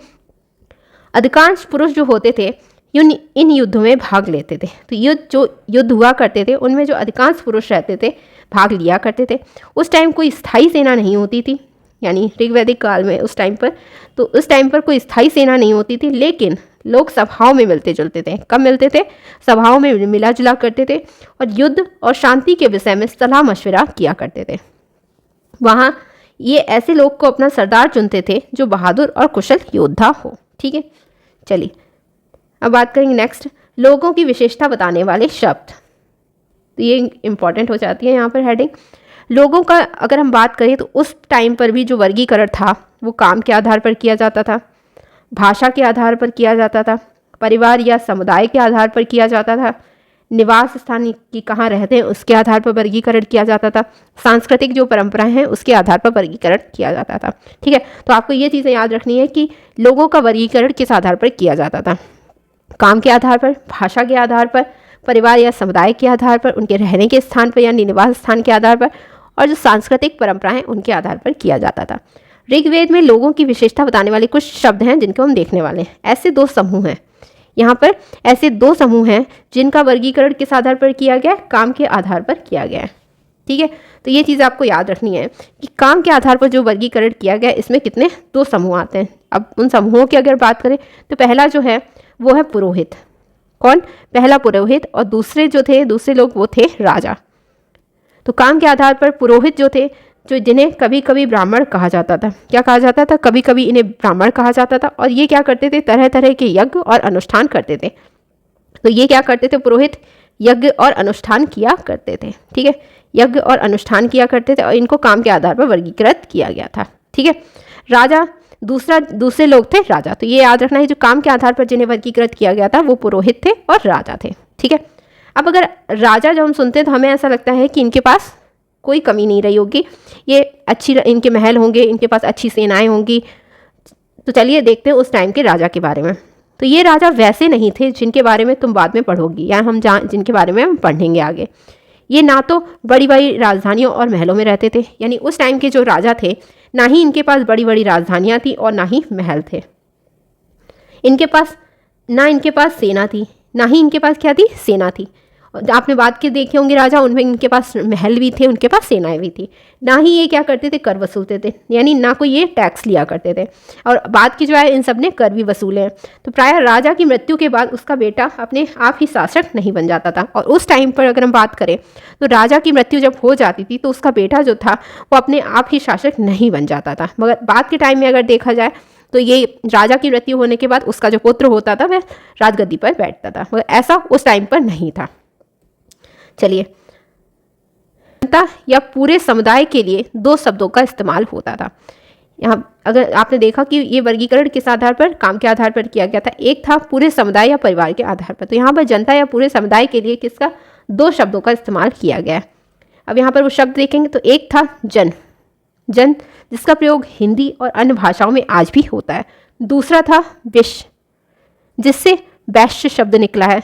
अधिकांश पुरुष जो होते थे इन युद्धों में भाग लेते थे। तो जो युद्ध हुआ करते थे उनमें जो अधिकांश पुरुष रहते थे भाग लिया करते थे। उस टाइम कोई स्थायी सेना नहीं होती थी, यानी ऋग्वैदिक काल में उस टाइम पर कोई स्थायी सेना नहीं होती थी, लेकिन लोग सभाओं में मिलते जुलते थे। कब मिलते थे? सभाओं में मिला जुला करते थे और युद्ध और शांति के विषय में सलाह मशविरा किया करते थे। वहाँ ये ऐसे लोग को अपना सरदार चुनते थे जो बहादुर और कुशल योद्धा हो। ठीक है, चलिए अब बात करेंगे नेक्स्ट, लोगों की विशेषता बताने वाले शब्द। तो ये इंपॉर्टेंट हो जाती है यहाँ पर हेडिंग। लोगों का अगर हम बात करें तो उस टाइम पर भी जो वर्गीकरण था वो काम के आधार पर किया जाता था, भाषा के आधार पर किया जाता था, परिवार या समुदाय के आधार पर किया जाता था, निवास स्थान की कहाँ रहते हैं उसके आधार पर वर्गीकरण किया जाता था, सांस्कृतिक जो परंपराएं हैं उसके आधार पर वर्गीकरण किया जाता था। ठीक है, तो आपको ये चीज़ें याद रखनी है कि लोगों का वर्गीकरण किस आधार पर किया जाता था? काम के आधार पर, भाषा के आधार पर, परिवार या समुदाय के आधार पर, उनके रहने के स्थान पर यानी निवास स्थान के आधार पर, और जो सांस्कृतिक परंपराएं उनके आधार पर किया जाता था। ऋग्वेद में लोगों की विशेषता बताने वाले कुछ शब्द हैं जिनको हम देखने वाले हैं। ऐसे दो समूह हैं, यहाँ पर ऐसे दो समूह हैं जिनका वर्गीकरण किस आधार पर किया गया? काम के आधार पर किया गया है। ठीक है, तो ये चीज़ आपको याद रखनी है कि काम के आधार पर जो वर्गीकरण किया गया इसमें कितने? दो समूह आते हैं। अब उन समूहों की अगर बात करें तो पहला जो है वो है पुरोहित। कौन? पहला पुरोहित, और दूसरे लोग वो थे राजा। तो काम के आधार पर पुरोहित जो थे, जो जिन्हें कभी कभी ब्राह्मण कहा जाता था। क्या कहा जाता था? कभी कभी इन्हें ब्राह्मण कहा जाता था। और ये क्या करते थे? तरह तरह के यज्ञ और अनुष्ठान करते थे। तो ये क्या करते थे? पुरोहित यज्ञ और अनुष्ठान किया करते थे। ठीक है, यज्ञ और अनुष्ठान किया करते थे और इनको काम के आधार पर वर्गीकृत किया गया था। ठीक है, राजा दूसरे लोग थे राजा। तो ये याद रखना है, जो काम के आधार पर जिन्हें वर्गीकृत किया गया था वो पुरोहित थे और राजा थे। ठीक है, अब अगर राजा जब हम सुनते हैं तो हमें ऐसा लगता है कि इनके पास कोई कमी नहीं रही होगी, ये इनके महल होंगे, इनके पास अच्छी सेनाएं होंगी। तो चलिए देखते हैं उस टाइम के राजा के बारे में। तो ये राजा वैसे नहीं थे जिनके बारे में तुम बाद में पढ़ोगी या जिनके बारे में हम पढ़ेंगे आगे। ये ना तो बड़ी बड़ी राजधानियों और महलों में रहते थे, यानी उस टाइम के जो राजा थे ना ही इनके पास बड़ी बड़ी राजधानियाँ थी और ना ही महल थे। इनके पास सेना थी, ना ही इनके पास क्या थी? सेना थी। आपने बात के देखे होंगे राजा, उनमें इनके पास महल भी थे, उनके पास सेनाएं भी थी। ना ही ये क्या करते थे? कर वसूलते थे, यानी ना कोई ये टैक्स लिया करते थे। और बात की जो है इन सब ने कर भी वसूले हैं। तो प्रायः राजा की मृत्यु के बाद उसका बेटा अपने आप ही शासक नहीं बन जाता था। और उस टाइम पर अगर हम बात करें तो राजा की मृत्यु जब हो जाती थी तो उसका बेटा जो था वो अपने आप ही शासक नहीं बन जाता था। मगर बाद के टाइम में अगर देखा जाए तो ये राजा की मृत्यु होने के बाद उसका जो पुत्र होता था वह राजगद्दी पर बैठता था, मगर ऐसा उस टाइम पर नहीं था। चलिए, जनता या पूरे समुदाय के लिए दो शब्दों का इस्तेमाल होता था। यहाँ अगर आपने देखा कि ये वर्गीकरण किस आधार पर? काम के आधार पर किया गया था। एक था पूरे समुदाय या परिवार के आधार पर। तो यहाँ पर जनता या पूरे समुदाय के लिए किसका? दो शब्दों का इस्तेमाल किया गया है। अब यहाँ पर वो शब्द देखेंगे तो एक था जन, जिसका प्रयोग हिंदी और अन्य भाषाओं में आज भी होता है। दूसरा था विश्व, जिससे वैश्य शब्द निकला है।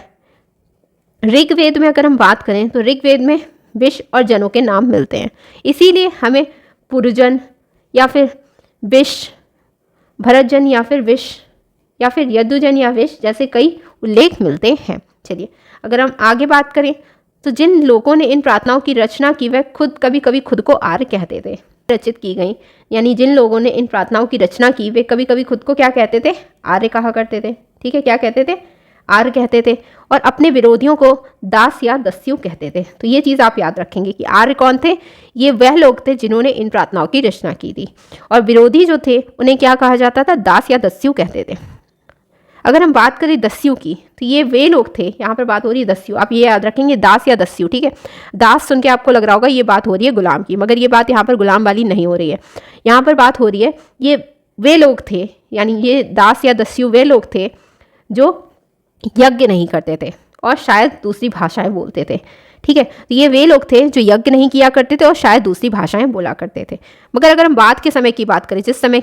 ऋग्वेद में अगर हम बात करें तो ऋग्वेद में विश्व और जनों के नाम मिलते हैं, इसीलिए हमें पुरुजन या फिर विश्व, भरतजन या फिर विश्व या फिर यदुजन या विश्व जैसे कई उल्लेख मिलते हैं। चलिए अगर हम आगे बात करें तो जिन लोगों ने इन प्रार्थनाओं की रचना की वह कभी कभी खुद को आर्य कहते थे। रचित की गई, यानी जिन लोगों ने इन प्रार्थनाओं की रचना की वे कभी कभी खुद को क्या कहते थे? आर्य कहा करते थे। ठीक है, क्या कहते थे? आर्य कहते थे। और अपने विरोधियों को दास या दस्यु कहते थे। तो ये चीज़ आप याद रखेंगे कि आर्य कौन थे? ये वह लोग थे जिन्होंने इन प्रार्थनाओं की रचना की थी, और विरोधी जो थे उन्हें क्या कहा जाता था? दास या दस्यु कहते थे। अगर हम बात करें दस्यु की तो ये वे लोग थे, यहाँ पर बात हो रही है दस्यु, आप ये याद रखेंगे दास या दस्यु। ठीक है, दास सुन के आपको लग रहा होगा ये बात हो रही है गुलाम की, मगर ये बात यहाँ पर गुलाम वाली नहीं हो रही है। यहाँ पर बात हो रही है ये वे लोग थे, यानी ये दास या दस्यु वे लोग थे जो यज्ञ नहीं करते थे और शायद दूसरी भाषाएं बोलते थे। ठीक है। तो ये वे लोग थे जो यज्ञ नहीं किया करते थे और शायद दूसरी भाषाएं बोला करते थे। मगर अगर हम बाद के समय की बात करें, जिस समय,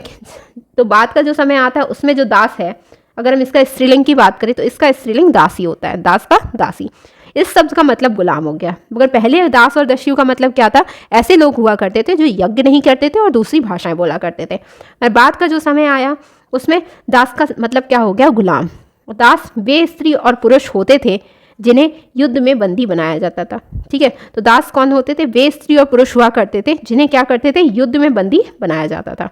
तो बाद का जो समय आता है उसमें जो दास है, अगर हम इसका स्त्रीलिंग की बात करें तो इसका स्त्रीलिंग दासी होता है, दास का दासी। इस शब्द का मतलब गुलाम हो गया। मगर पहले दास और दासियों का मतलब क्या था, ऐसे लोग हुआ करते थे जो यज्ञ नहीं करते थे और दूसरी भाषाएं बोला करते थे। और बाद का जो समय आया उसमें दास का मतलब क्या हो गया, गुलाम। दास वे स्त्री और पुरुष होते थे जिन्हें युद्ध में बंदी बनाया जाता था। ठीक है, तो दास कौन होते थे, वे स्त्री और पुरुष हुआ करते थे जिन्हें क्या करते थे, युद्ध में बंदी बनाया जाता था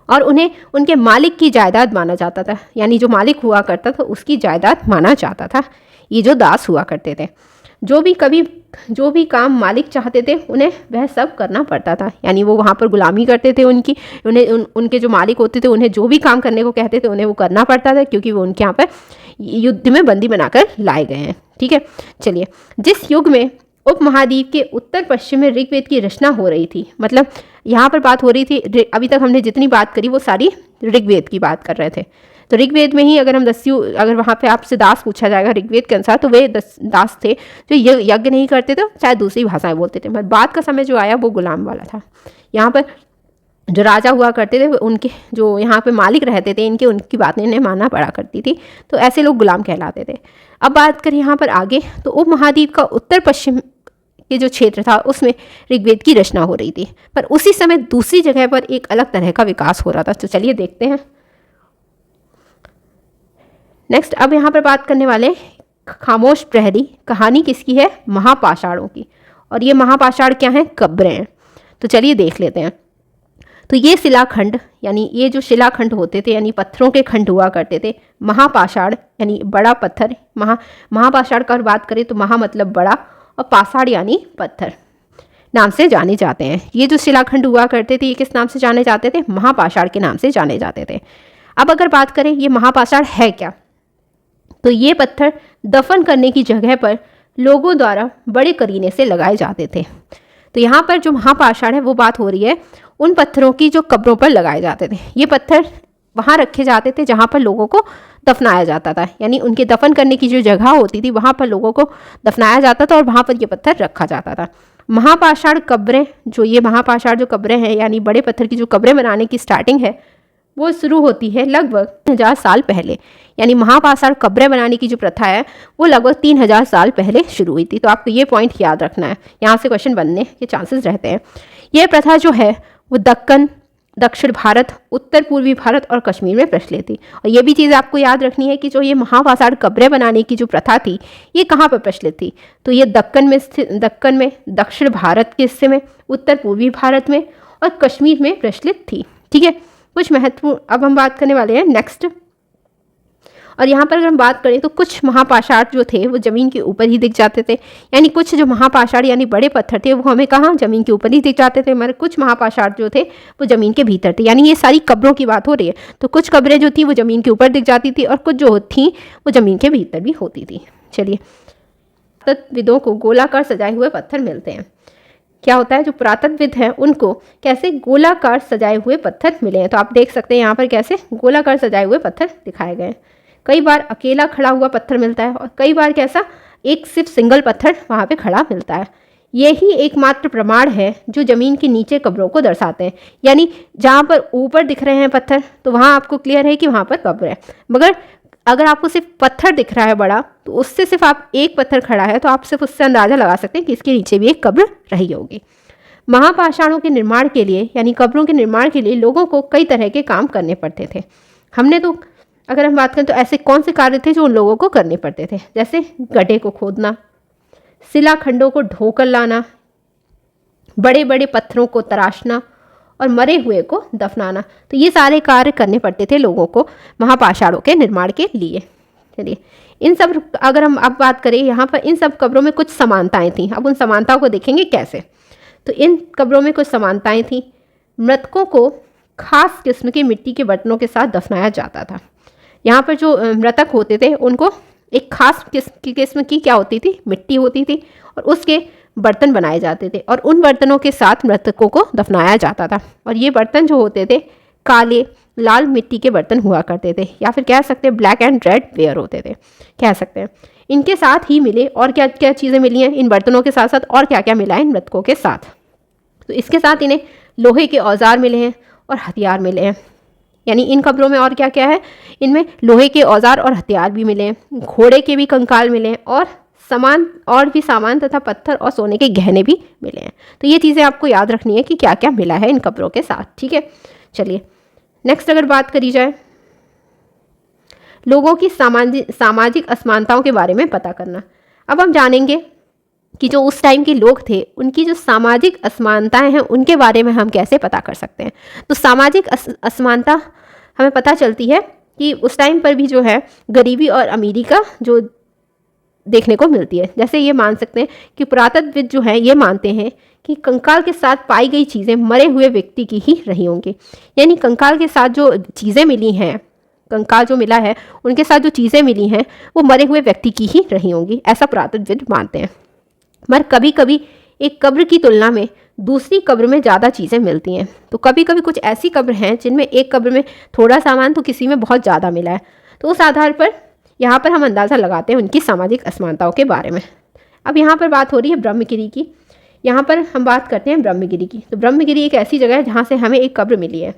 और उन्हें उनके मालिक की जायदाद माना जाता था, यानी जो मालिक हुआ करता था उसकी जायदाद माना जाता था ये जो दास हुआ करते थे। जो भी काम मालिक चाहते थे उन्हें वह सब करना पड़ता था, यानी वो वहाँ पर गुलामी करते थे उनके जो मालिक होते थे उन्हें जो भी काम करने को कहते थे उन्हें वो करना पड़ता था, क्योंकि वो उनके यहाँ पर युद्ध में बंदी बनाकर लाए गए हैं। ठीक है, चलिए, जिस युग में उपमहाद्वीप के उत्तर पश्चिम में ऋग्वेद की रचना हो रही थी, मतलब यहाँ पर बात हो रही थी, अभी तक हमने जितनी बात करी वो सारी ऋग्वेद की बात कर रहे थे। तो ऋग्वेद में ही अगर अगर वहाँ पे आपसे दास पूछा जाएगा ऋग्वेद के अनुसार, तो वे दास थे जो यज्ञ नहीं करते थे, शायद दूसरी भाषाएं बोलते थे। मगर बाद का समय जो आया वो गुलाम वाला था। यहाँ पर जो राजा हुआ करते थे उनके जो यहाँ पे मालिक रहते थे उनकी बातें इन्हें मानना पड़ा करती थी, तो ऐसे लोग गुलाम कहलाते थे। अब बात करें यहाँ पर आगे, तो उपमहाद्वीप का उत्तर पश्चिम के जो क्षेत्र था उसमें ऋग्वेद की रचना हो रही थी, पर उसी समय दूसरी जगह पर एक अलग तरह का विकास हो रहा था। तो चलिए देखते हैं नेक्स्ट। अब यहाँ पर बात करने वाले खामोश प्रहरी, कहानी किसकी है, महापाषाणों की। और ये महापाषाण क्या है, कब्रें हैं। तो चलिए देख लेते हैं। तो ये शिलाखंड, यानी ये जो शिलाखंड होते थे, यानी पत्थरों के खंड हुआ करते थे। महापाषाण यानी बड़ा पत्थर, महापाषाण का बात करें तो महा मतलब बड़ा और पाषाण यानी पत्थर नाम से जाने जाते हैं। ये जो शिलाखंड हुआ करते थे ये किस नाम से जाने जाते थे, महापाषाण के नाम से जाने जाते थे। अब अगर बात करें ये महापाषाण है क्या, तो ये पत्थर दफन करने की जगह पर लोगों द्वारा बड़े करीने से लगाए जाते थे। तो यहाँ पर जो महापाषाण है वो बात हो रही है उन पत्थरों की जो कब्रों पर लगाए जाते थे। ये पत्थर वहाँ रखे जाते थे जहाँ पर लोगों को दफनाया जाता था, यानी उनके दफन करने की जो जगह होती थी वहाँ पर लोगों को दफनाया जाता था और वहाँ पर ये पत्थर रखा जाता था। महापाषाण कब्रें, जो ये महापाषाण जो कब्रें हैं, यानी बड़े पत्थर की जो कब्रें बनाने की स्टार्टिंग है वो शुरू होती है लगभग 3000 साल पहले, यानी महापाषाण कब्रें बनाने की जो प्रथा है वो लगभग 3000 साल पहले शुरू हुई थी। तो आपको ये पॉइंट याद रखना है, यहाँ से क्वेश्चन बनने के चांसेस रहते हैं। यह प्रथा जो है वो दक्कन, दक्षिण भारत, उत्तर पूर्वी भारत और कश्मीर में प्रचलित थी। और ये भी चीज़ आपको याद रखनी है कि जो ये महापाषाण कब्रें बनाने की जो प्रथा थी ये कहाँ पर प्रचलित थी, तो ये दक्कन में, दक्षिण भारत के हिस्से में, उत्तर पूर्वी भारत में और कश्मीर में प्रचलित थी। ठीक है, कुछ महत्वपूर्ण अब हम बात करने वाले हैं नेक्स्ट। और यहाँ पर अगर हम बात करें तो कुछ महापाषाण जो थे वो ज़मीन के ऊपर ही दिख जाते थे, यानी कुछ जो महापाषाण यानी बड़े पत्थर थे वो हमें कहाँ, ज़मीन के ऊपर ही दिख जाते थे, मगर कुछ महापाषाण जो थे वो ज़मीन के भीतर थे। यानी ये सारी कब्रों की बात हो रही है, तो कुछ कब्रें जो थी वो ज़मीन के ऊपर दिख जाती थी और कुछ जो थी वो ज़मीन के भीतर भी होती थी। चलिए, पुरातत्वविदों को गोलाकार सजाए हुए पत्थर मिलते हैं। क्या होता है, जो पुरातत्वविद हैं उनको कैसे गोलाकार सजाए हुए पत्थर मिले हैं। तो आप देख सकते हैं यहाँ पर कैसे गोलाकार सजाए हुए पत्थर दिखाए गए हैं। कई बार अकेला खड़ा हुआ पत्थर मिलता है और कई बार कैसा एक सिर्फ सिंगल पत्थर वहाँ पे खड़ा मिलता है। यही एकमात्र प्रमाण है जो ज़मीन के नीचे कब्रों को दर्शाते हैं, यानी जहाँ पर ऊपर दिख रहे हैं पत्थर तो वहाँ आपको क्लियर है कि वहाँ पर कब्र है, मगर अगर आपको सिर्फ पत्थर दिख रहा है बड़ा, तो उससे सिर्फ आप एक पत्थर खड़ा है तो आप सिर्फ उससे अंदाज़ा लगा सकते हैं कि इसके नीचे भी एक कब्र रही होगी। महापाषाणों के निर्माण के लिए, यानी कब्रों के निर्माण के लिए लोगों को कई तरह के काम करने पड़ते थे। हमने तो अगर हम बात करें तो ऐसे कौन से कार्य थे जो उन लोगों को करने पड़ते थे, जैसे गड्ढे को खोदना, शिलाखंडों को ढोकर लाना, बड़े बड़े पत्थरों को तराशना और मरे हुए को दफनाना। तो ये सारे कार्य करने पड़ते थे लोगों को महापाषाणों के निर्माण के लिए। चलिए, इन सब अगर हम अब बात करें यहाँ पर इन सब कब्रों में कुछ समानताएं थीं। अब उन समानताओं को देखेंगे कैसे। तो इन कब्रों में कुछ समानताएं थीं। मृतकों को खास किस्म की मिट्टी के बर्तनों के साथ दफनाया जाता था। यहाँ पर जो मृतक होते थे उनको एक खास किस्म की क्या होती थी, मिट्टी होती थी और उसके बर्तन बनाए जाते थे और उन बर्तनों के साथ मृतकों को दफनाया जाता था। और ये बर्तन जो होते थे काले लाल मिट्टी के बर्तन हुआ करते थे, या फिर कह सकते हैं ब्लैक एंड रेड वेयर होते थे, कह सकते हैं। इनके साथ ही मिले और क्या क्या चीज़ें मिली हैं इन बर्तनों के साथ साथ, और क्या क्या मिला है इन मृतकों के साथ। तो इसके साथ इन्हें लोहे के औजार मिले हैं और हथियार मिले हैं। यानी इन कब्रों में और क्या क्या है, इनमें लोहे के औजार और हथियार भी मिले हैं, घोड़े के भी कंकाल मिले हैं, और भी सामान तथा पत्थर और सोने के गहने भी मिले हैं। तो ये चीज़ें आपको याद रखनी है कि क्या क्या मिला है इन कब्रों के साथ। ठीक है, चलिए नेक्स्ट अगर बात करी जाए, लोगों की सामाजिक असमानताओं के बारे में पता करना। अब हम जानेंगे कि जो उस टाइम के लोग थे उनकी जो सामाजिक असमानताएं हैं उनके बारे में हम कैसे पता कर सकते हैं। तो सामाजिक असमानता हमें पता चलती है कि उस टाइम पर भी जो है गरीबी और अमीरी का जो देखने को मिलती है। जैसे ये मान सकते हैं कि पुरातत्वविद जो है ये मानते हैं कि कंकाल के साथ पाई गई चीज़ें मरे हुए व्यक्ति की ही रही होंगी। यानी कंकाल के साथ जो चीज़ें मिली हैं, कंकाल जो मिला है उनके साथ जो चीज़ें मिली हैं वो मरे हुए व्यक्ति की ही रही होंगी, ऐसा पुरातत्वविद मानते हैं। मगर कभी कभी एक कब्र की तुलना में दूसरी कब्र में ज़्यादा चीज़ें मिलती हैं। तो कभी कभी कुछ ऐसी कब्र हैं जिनमें एक कब्र में थोड़ा सामान तो किसी में बहुत ज़्यादा मिला है। तो उस आधार पर यहाँ पर हम अंदाज़ा लगाते हैं उनकी सामाजिक असमानताओं के बारे में। अब यहाँ पर बात हो रही है ब्रह्मगिरी की। यहाँ पर हम बात करते हैं ब्रह्मगिरी की। तो ब्रह्मगिरी एक ऐसी जगह है जहाँ से हमें एक कब्र मिली है।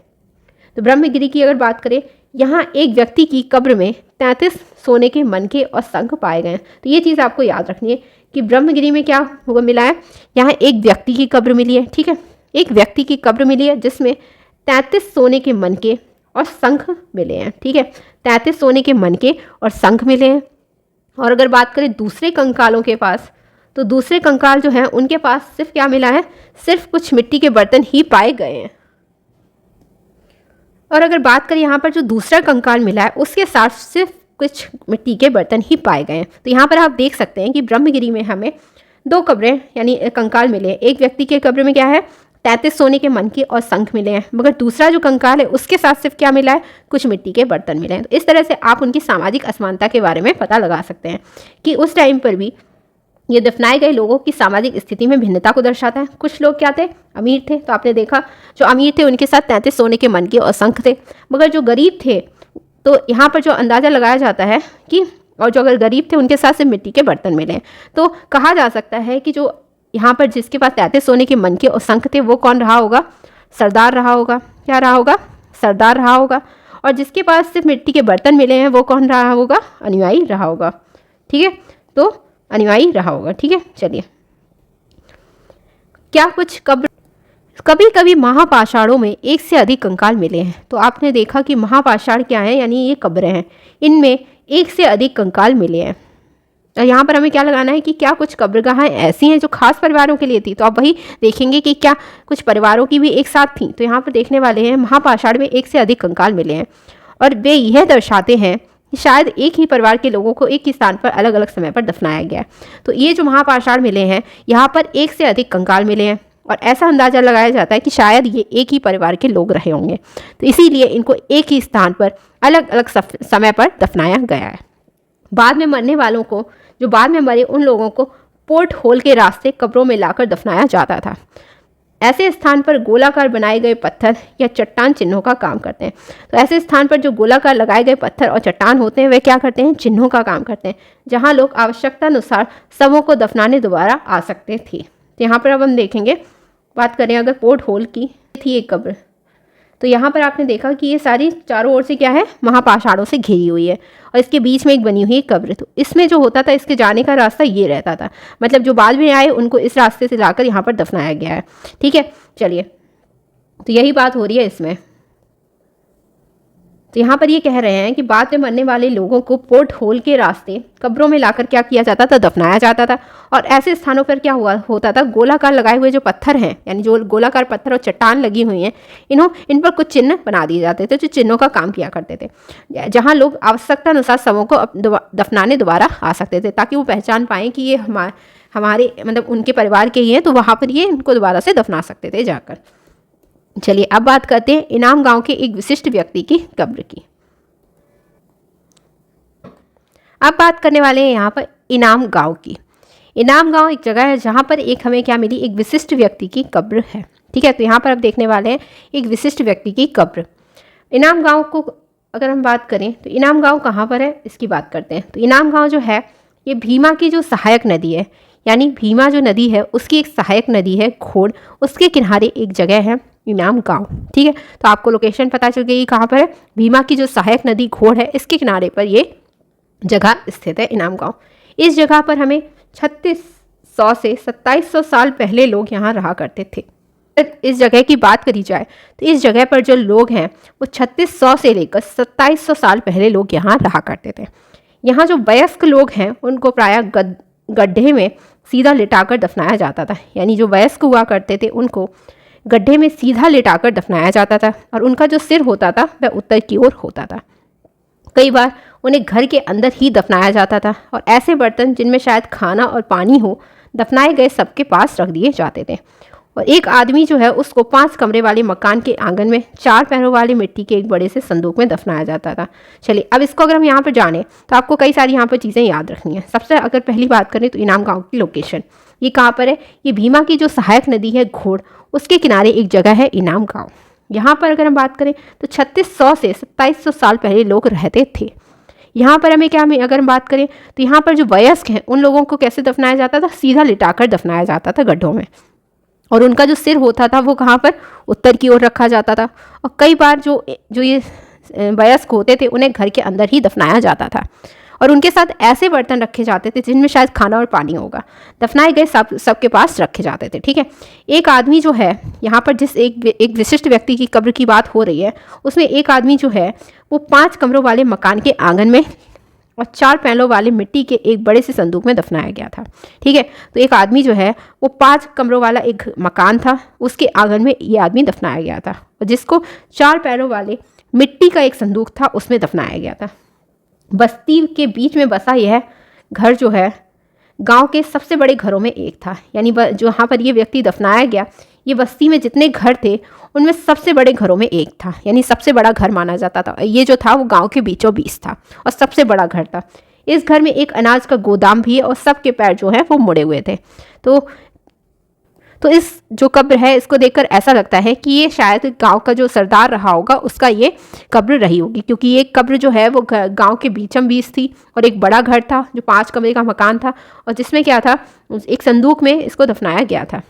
तो ब्रह्मगिरी की अगर बात करें, यहाँ एक व्यक्ति की कब्र में 33 सोने के मनके और शंख पाए गए हैं। तो ये चीज़ आपको याद रखनी है कि ब्रह्मगिरी में क्या होगा मिला है, यहाँ एक व्यक्ति की कब्र मिली है। ठीक है, एक व्यक्ति की कब्र मिली है जिसमें 33 सोने के मनके और शंख मिले हैं। ठीक है, 33 सोने के मनके और शंख मिले हैं। और अगर बात करें दूसरे कंकालों के पास, तो दूसरे कंकाल जो हैं उनके पास सिर्फ क्या मिला है, सिर्फ कुछ मिट्टी के बर्तन ही पाए गए हैं। और अगर बात करें यहाँ पर जो दूसरा कंकाल मिला है उसके साथ सिर्फ कुछ मिट्टी के बर्तन ही पाए गए हैं। तो यहाँ पर आप देख सकते हैं कि ब्रह्मगिरी में हमें 2 कब्रें यानी कंकाल मिले हैं। एक व्यक्ति के कब्र में क्या है, 33 सोने के मनके और शंख मिले हैं, मगर दूसरा जो कंकाल है उसके साथ सिर्फ क्या मिला है, कुछ मिट्टी के बर्तन मिले हैं। तो इस तरह से आप उनकी सामाजिक असमानता के बारे में पता लगा सकते हैं कि उस टाइम पर भी ये दफनाए गए लोगों की सामाजिक स्थिति में भिन्नता को दर्शाता है। कुछ लोग क्या थे, अमीर थे। तो आपने देखा जो अमीर थे उनके साथ 33 सोने के मनके और शंख थे, मगर जो गरीब थे तो यहाँ पर जो अंदाज़ा लगाया जाता है कि, और जो अगर गरीब थे उनके साथ सिर्फ मिट्टी के बर्तन मिले। तो कहा जा सकता है कि जो यहाँ पर जिसके पास 33 सोने के मनके और शंख थे वो कौन रहा होगा, सरदार रहा होगा। क्या रहा होगा, सरदार रहा होगा। और जिसके पास सिर्फ मिट्टी के बर्तन मिले हैं वो कौन रहा होगा, अनुयायी रहा होगा। ठीक है, तो अनुयायी रहा होगा। ठीक है, चलिए क्या कुछ कभी कभी महापाषाणों में एक से अधिक कंकाल मिले हैं। तो आपने देखा कि महापाषाण क्या है, यानी ये कब्रें हैं, इनमें एक से अधिक कंकाल मिले हैं। तो यहाँ पर हमें क्या लगाना है कि क्या कुछ कब्रगाहें ऐसी हैं जो खास परिवारों के लिए थी। तो आप वही देखेंगे कि क्या कुछ परिवारों की भी एक साथ थी। तो यहाँ पर देखने वाले हैं महापाषाण में एक से अधिक कंकाल मिले हैं और वे यह दर्शाते हैं कि शायद एक ही परिवार के लोगों को एक ही स्थान पर अलग अलग समय पर दफनाया गया है। तो ये जो महापाषाण मिले हैं यहाँ पर एक से अधिक कंकाल मिले हैं और ऐसा अंदाज़ा लगाया जाता है कि शायद ये एक ही परिवार के लोग रहे होंगे। तो इसीलिए इनको एक ही स्थान पर अलग अलग समय पर दफनाया गया है। बाद में मरने वालों को, जो बाद में मरे उन लोगों को पोर्ट होल के रास्ते कब्रों में लाकर दफनाया जाता था। ऐसे स्थान पर गोलाकार बनाए गए पत्थर या चट्टान चिन्हों का काम करते हैं। तो ऐसे स्थान पर जो गोलाकार लगाए गए पत्थर और चट्टान होते हैं वे क्या करते हैं, चिन्हों का काम करते हैं, जहां लोग आवश्यकता अनुसार शवों को दफनाने दोबारा आ सकते थे। तो यहाँ पर अब हम देखेंगे, बात करें अगर पोर्ट होल की थी एक कब्र, तो यहाँ पर आपने देखा कि ये सारी चारों ओर से क्या है, महापाषाणों से घिरी हुई है और इसके बीच में एक बनी हुई कब्र। तो इसमें जो होता था, इसके जाने का रास्ता ये रहता था, मतलब जो बाद में आए उनको इस रास्ते से लाकर यहाँ पर दफनाया गया है। ठीक है, चलिए तो यही बात हो रही है इसमें। तो यहाँ पर ये कह रहे हैं कि बाद में मरने वाले लोगों को पोर्ट होल के रास्ते कब्रों में लाकर क्या किया जाता था, दफनाया जाता था। और ऐसे स्थानों पर क्या होता था, गोलाकार लगाए हुए जो पत्थर हैं, यानी जो गोलाकार पत्थर और चट्टान लगी हुई हैं, इन पर कुछ चिन्ह बना दिए जाते थे जो चिन्हों का काम किया करते थे, जहाँ लोग आवश्यकता अनुसार शवों को दफनाने दोबारा आ सकते थे, ताकि वो पहचान पाएँ कि ये हमारे मतलब उनके परिवार के ही हैं, तो वहाँ पर ये इनको दोबारा से दफना सकते थे जाकर। चलिए अब बात करते हैं इनाम गांव के एक विशिष्ट व्यक्ति की कब्र की। अब बात करने वाले हैं यहाँ पर इनाम गांव की। इनाम गांव एक जगह है जहाँ पर एक हमें क्या मिली, एक विशिष्ट व्यक्ति की कब्र है। ठीक है, तो यहाँ पर अब देखने वाले हैं एक विशिष्ट व्यक्ति की कब्र। इनाम गांव को अगर हम बात करें तो इनाम गांव कहाँ पर है, इसकी बात करते हैं। तो इनाम गांव जो है ये भीमा की जो सहायक नदी है, यानी भीमा जो नदी है उसकी एक सहायक नदी है घोड़, उसके किनारे एक जगह है इनाम गांव। ठीक है, तो आपको लोकेशन पता चल गई कहाँ पर है। भीमा की जो सहायक नदी घोड़ है इसके किनारे पर ये जगह स्थित है इनाम गांव। इस जगह पर हमें 3600 से 2700 साल पहले लोग यहाँ रहा करते थे। इस जगह की बात करी जाए तो इस जगह पर जो लोग हैं वो 3600 से लेकर 2700 साल पहले लोग यहाँ रहा करते थे। यहाँ जो वयस्क लोग हैं उनको प्रायः गड्ढे में सीधा लिटाकर दफनाया जाता था, यानी जो वयस्क हुआ करते थे उनको गड्ढे में सीधा लिटाकर दफनाया जाता था और उनका जो सिर होता था वह उत्तर की ओर होता था। कई बार उन्हें घर के अंदर ही दफनाया जाता था और ऐसे बर्तन जिनमें शायद खाना और पानी हो दफनाए गए सबके पास रख दिए जाते थे। और एक आदमी जो है उसको 5 कमरे वाले मकान के आंगन में 4 पैरों वाली मिट्टी के एक बड़े से संदूक में दफनाया जाता था। चलिए अब इसको अगर हम यहाँ पर जाने तो आपको कई सारी यहाँ पर चीज़ें याद रखनी है। सबसे अगर पहली बात करें तो इनाम गांव की लोकेशन, ये कहाँ पर है? ये भीमा की जो सहायक नदी है घोड़, उसके किनारे एक जगह है इनाम गाँव। यहाँ पर अगर हम बात करें तो 3600 से 2700 साल पहले लोग रहते थे। यहाँ पर हमें क्या, अगर हम बात करें तो यहाँ पर जो वयस्क हैं उन लोगों को कैसे दफनाया जाता था? सीधा लिटाकर दफनाया जाता था गड्ढों में, और उनका जो सिर होता था वो कहाँ पर? उत्तर की ओर रखा जाता था। और कई बार जो ये वयस्क होते थे उन्हें घर के अंदर ही दफनाया जाता था और उनके साथ ऐसे बर्तन रखे जाते थे जिनमें शायद खाना और पानी होगा, दफनाए गए सबके पास रखे जाते थे। ठीक है, एक आदमी जो है यहाँ पर जिस एक विशिष्ट व्यक्ति की कब्र की बात हो रही है उसमें एक आदमी जो है वो 5 कमरों वाले मकान के आंगन में और 4 पैलों वाले मिट्टी के एक बड़े से संदूक में दफनाया गया था। ठीक है, तो एक आदमी जो है वो 5 कमरों वाला एक मकान था, उसके आंगन में ये आदमी दफनाया गया था और जिसको 4 पैरों वाले मिट्टी का एक संदूक था उसमें दफनाया गया था। बस्ती के बीच में बसा यह घर जो है गांव के सबसे बड़े घरों में एक था, यानी जहाँ पर ये व्यक्ति दफनाया गया ये बस्ती में जितने घर थे उनमें सबसे बड़े घरों में एक था, यानी सबसे बड़ा घर माना जाता था। ये जो था वो गांव के बीचों बीच था और सबसे बड़ा घर था। इस घर में एक अनाज का गोदाम भी है और सबके पैर जो है वो मुड़े हुए थे। तो इस जो कब्र है इसको देखकर ऐसा लगता है कि ये शायद गांव का जो सरदार रहा होगा उसका ये कब्र रही होगी, क्योंकि ये कब्र जो है वो गांव के बीचम बीच थी और एक बड़ा घर था जो 5 कमरे का मकान था और जिसमें क्या था, एक संदूक में इसको दफनाया गया था।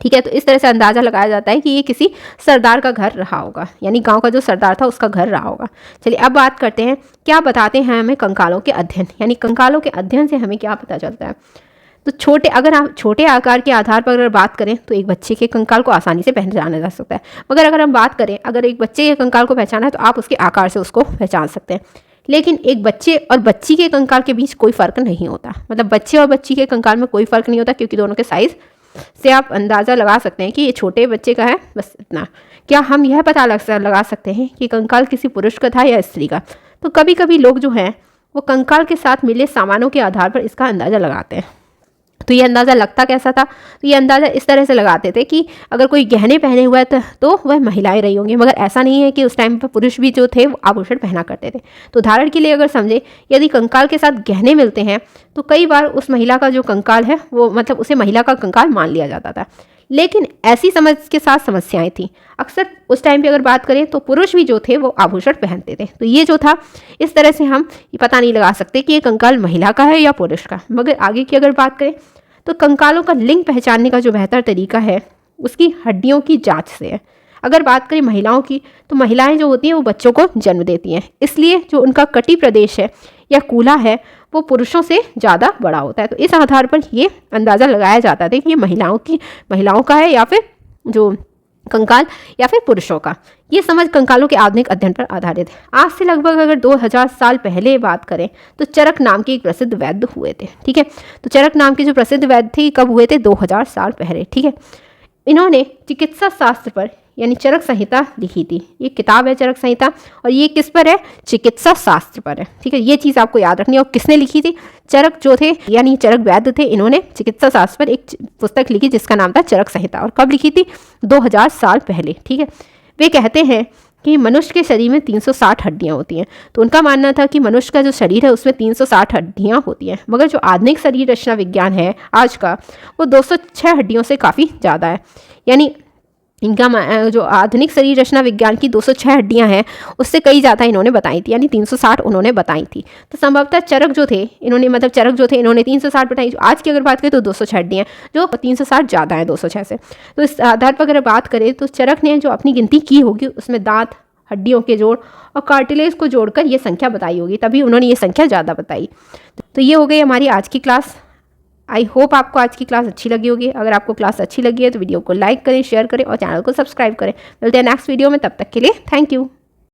ठीक है, तो इस तरह से अंदाज़ा लगाया जाता है कि ये किसी सरदार का घर रहा होगा, यानी गांव का जो सरदार था उसका घर रहा होगा। चलिए अब बात करते हैं क्या बताते हैं हमें कंकालों के अध्ययन, यानी कंकालों के अध्ययन से हमें क्या पता चलता है। तो अगर आप छोटे आकार के आधार पर अगर बात करें तो एक बच्चे के कंकाल को आसानी से पहचाना जा सकता है, मगर अगर हम बात करें अगर एक बच्चे के कंकाल को पहचाना है तो आप उसके आकार से उसको पहचान सकते हैं, लेकिन एक बच्चे और बच्ची के कंकाल के बीच कोई फ़र्क नहीं होता। मतलब बच्चे और बच्ची के कंकाल में कोई फ़र्क नहीं होता, क्योंकि दोनों के साइज़ से आप अंदाज़ा लगा सकते हैं कि ये छोटे बच्चे का है, बस इतना। क्या हम यह पता लगा सकते हैं कि कंकाल किसी पुरुष का था या स्त्री का? तो कभी कभी लोग जो हैं वो कंकाल के साथ मिले सामानों के आधार पर इसका अंदाज़ा लगाते हैं। तो ये अंदाज़ा लगता कैसा था? तो ये अंदाज़ा इस तरह से लगाते थे कि अगर कोई गहने पहने हुआ है तो वह महिलाएं रही होंगी, मगर ऐसा नहीं है कि उस टाइम पर पुरुष भी जो थे वो आभूषण पहना करते थे। तो उदाहरण के लिए अगर समझे, यदि कंकाल के साथ गहने मिलते हैं तो कई बार उस महिला का जो कंकाल है वो मतलब उसे महिला का कंकाल मान लिया जाता था, लेकिन ऐसी समझ के साथ समस्याएं थी। अक्सर उस टाइम पे अगर बात करें तो पुरुष भी जो थे वो आभूषण पहनते थे। तो ये जो था इस तरह से हम ये पता नहीं लगा सकते कि ये कंकाल महिला का है या पुरुष का। मगर आगे की अगर बात करें तो कंकालों का लिंग पहचानने का जो बेहतर तरीका है उसकी हड्डियों की जांच से है। अगर बात करें महिलाओं की तो महिलाएं जो होती हैं वो बच्चों को जन्म देती हैं, इसलिए जो उनका कटी प्रदेश है या कूल्हा है वो पुरुषों से ज़्यादा बड़ा होता है। तो इस आधार पर ये अंदाज़ा लगाया जाता था कि ये महिलाओं का है या फिर जो कंकाल या फिर पुरुषों का। ये समझ कंकालों के आधुनिक अध्ययन पर आधारित है। आज से लगभग अगर 2000 साल पहले बात करें तो चरक नाम के एक प्रसिद्ध वैद्य हुए थे। ठीक है, तो चरक नाम के जो प्रसिद्ध वैद्य थे कब हुए थे? 2000 साल पहले। ठीक है, इन्होंने चिकित्सा शास्त्र पर यानी चरक संहिता लिखी थी। ये किताब है चरक संहिता और ये किस पर है? चिकित्सा शास्त्र पर है। ठीक है, ये चीज़ आपको याद रखनी है। और किसने लिखी थी? चरक जो थे यानी चरक वैद्य थे, इन्होंने चिकित्सा शास्त्र पर एक पुस्तक लिखी जिसका नाम था चरक संहिता। और कब लिखी थी? 2000 साल पहले। ठीक है, वे कहते हैं कि मनुष्य के शरीर में 360 हड्डियाँ होती हैं। तो उनका मानना था कि मनुष्य का जो शरीर है उसमें 360 हड्डियाँ होती हैं, मगर जो आधुनिक शरीर रचना विज्ञान है आज का वो 206 हड्डियों से काफ़ी ज़्यादा है। यानी इनका जो आधुनिक शरीर रचना विज्ञान की 206 हड्डियां हैं उससे कई ज़्यादा इन्होंने बताई थी, यानी 360 उन्होंने बताई थी। तो संभवतः चरक जो थे इन्होंने 360 बताई। आज की अगर बात करें तो 206 हड्डियां, जो 360 ज़्यादा है 206 से। तो इस आधार पर अगर बात करें तो चरक ने जो अपनी गिनती की होगी उसमें दांत, हड्डियों के जोड़ और कार्टिलेज को जोड़कर ये संख्या बताई होगी, तभी उन्होंने ये संख्या ज़्यादा बताई। तो ये हो गई हमारी आज की क्लास। आई होप आपको आज की क्लास अच्छी लगी होगी। अगर आपको क्लास अच्छी लगी है तो वीडियो को लाइक करें, शेयर करें और चैनल को सब्सक्राइब करें। मिलते हैं नेक्स्ट वीडियो में, तब तक के लिए थैंक यू।